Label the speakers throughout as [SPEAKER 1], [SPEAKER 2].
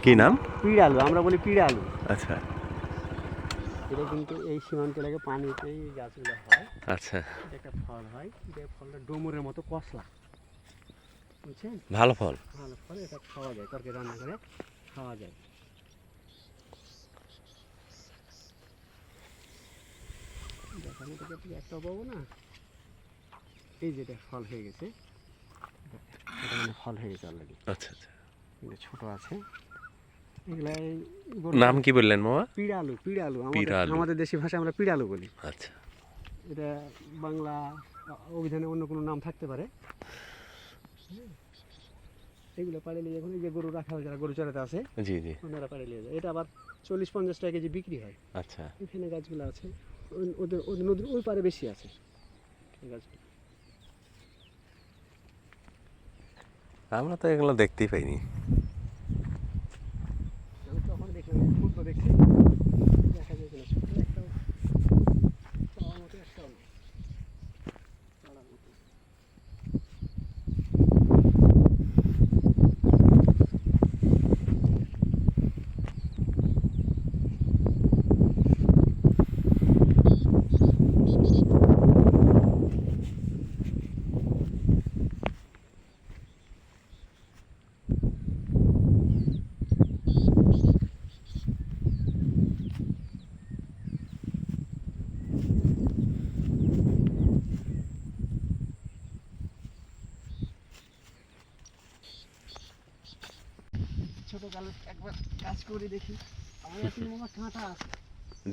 [SPEAKER 1] কি নাম?
[SPEAKER 2] পিড় আলু, আমরা বলি পিড় আলু।
[SPEAKER 1] আচ্ছা
[SPEAKER 2] এটা কিন্তু এই সীমান্ত এলাকায় পানিতেই এই গাছগুলো হয়।
[SPEAKER 1] আচ্ছা,
[SPEAKER 2] এটা একটা ফল হয়, এটা ফলটা ডুমুরের মতো কসলা, বুঝছেন?
[SPEAKER 1] ভালো ফল।
[SPEAKER 2] ভালো ফল, এটা খাওয়া যায়, তরকারি রান্না করে খাওয়া যায়। দেখানো থেকে আপনি একটা পাবো না, এই যেটা ফল হয়ে গেছে, এটা মানে ফল হয়ে গেছে অলরেডি।
[SPEAKER 1] আচ্ছা আচ্ছা,
[SPEAKER 2] এটা ছোট আছে, এগুলা
[SPEAKER 1] নাম কি বললেন মামা?
[SPEAKER 2] পিড় আলু, পিড় আলু, আমাদের
[SPEAKER 1] পিরালু।
[SPEAKER 2] আমাদের দেশি ভাষায় আমরা পিড় আলু বলি।
[SPEAKER 1] আচ্ছা,
[SPEAKER 2] এটা বাংলা অভিধানে অন্য কোনো নাম থাকতে পারে। এগুলো পাড়ে নিয়ে এখন এই যে গরু রাখা হয়, যারা গরু চড়াতে আছে
[SPEAKER 1] জি জি,
[SPEAKER 2] ওনারা পাড়ে নিয়ে যায়। এটা আবার 40-50 টাকা কেজি বিক্রি হয়।
[SPEAKER 1] আচ্ছা।
[SPEAKER 2] এখানে গাছগুলো আছে, ওদের ওদের নদীর ওই পারে বেশি আছে এই গাছগুলো।
[SPEAKER 1] আমরা তো এগুলো দেখতেই পাইনি।
[SPEAKER 2] আমি তখন দেখলাম, ফুল তো দেখছি, দেখা যায় কিনা ছোট একটাও পাওয়ার মতো একটাও নেই, পাড়ার মতো। ছোটকালে একবার কাজ করে দেখি, আমার কাছে মামা কাঁটা আছে।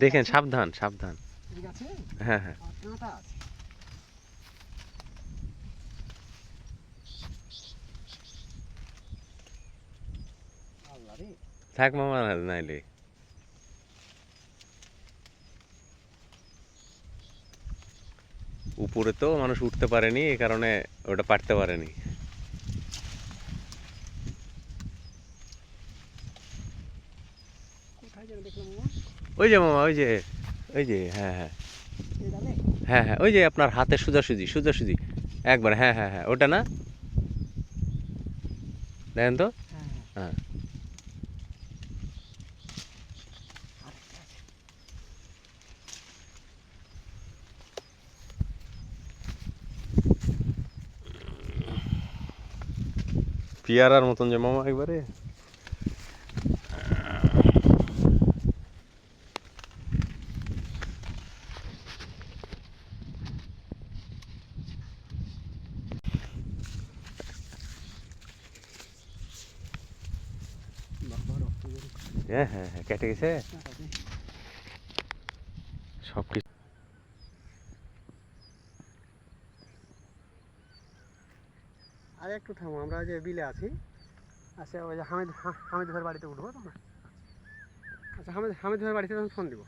[SPEAKER 1] দেখেন, সাবধান সাবধান।
[SPEAKER 2] ঠিক আছে,
[SPEAKER 1] হ্যাঁ হ্যাঁ,
[SPEAKER 2] আর কাঁটা আছে। আল্লাহ রে,
[SPEAKER 1] থাক মামা, নাইলে উপরে তো মানুষ উঠতে পারেনি, এই কারণে ওটা পারতে পারেনি।
[SPEAKER 2] কোথায় যেন দেখলাম মামা,
[SPEAKER 1] ওই যে মামা, ওই যে, ওই যে, হ্যাঁ হ্যাঁ
[SPEAKER 2] এই ডালে।
[SPEAKER 1] হ্যাঁ হ্যাঁ, ওই যে আপনার হাতে সোজাসুজি সোজাসুজি একবার, হ্যাঁ হ্যাঁ হ্যাঁ, ওটা না, দেখেন তো।
[SPEAKER 2] হ্যাঁ হ্যাঁ,
[SPEAKER 1] হ্যাঁ,
[SPEAKER 2] আরেকটা আছে।
[SPEAKER 1] পিয়ারার মতন যে মামা একবারে।
[SPEAKER 2] বাবা রক্ত বের হচ্ছে।
[SPEAKER 1] হ্যাঁ হ্যাঁ হ্যাঁ, কেটে গেছে
[SPEAKER 2] কাঁটাতে।
[SPEAKER 1] সব কিছু।
[SPEAKER 2] আর একটু থামো, আমরা যে বিলে আছি, আচ্ছা ওই যে হামিদ, হামিদ ভাইয়ের বাড়িতে উঠবো তোমরা। আচ্ছা হামিদ, হামিদ ভাইয়ের বাড়িতে তখন ফোন দিব।